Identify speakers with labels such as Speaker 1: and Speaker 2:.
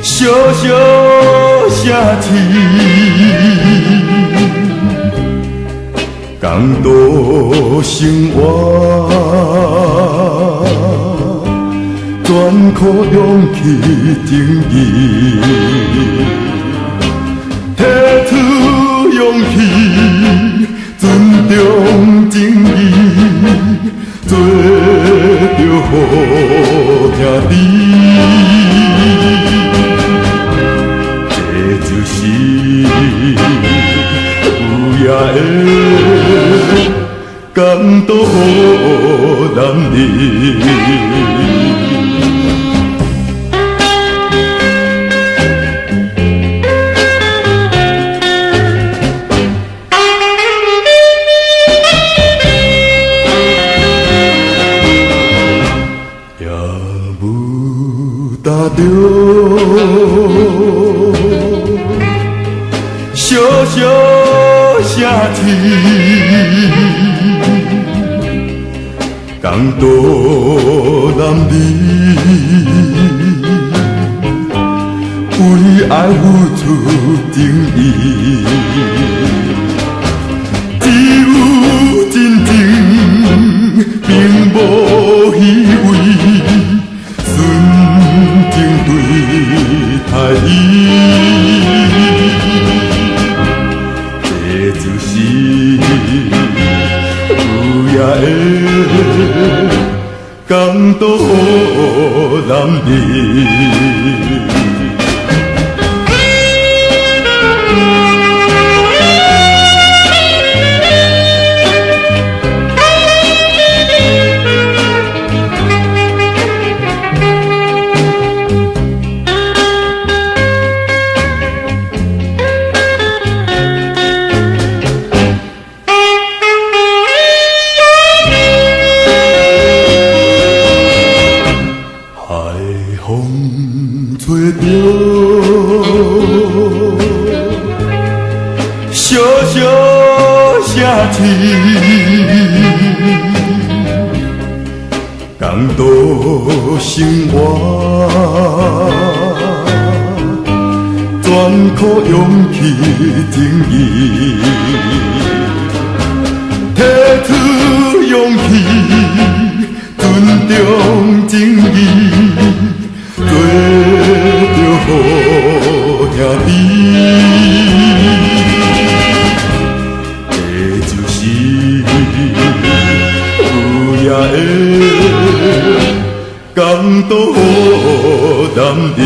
Speaker 1: 小小社天，共度生活，全靠勇气定义，提出勇气，尊重正义，做着好兄弟。这就是有野的感动男儿。踏着小小社天，共度男儿，为爱付出正义，只有真情，并无虚伪。尊敬对待伊，这就是有野的感动男儿。风吹着小小社天，共度生活，全靠勇气正义，提出勇气，尊重正义。做着好兄弟，这就是有野的感动男儿。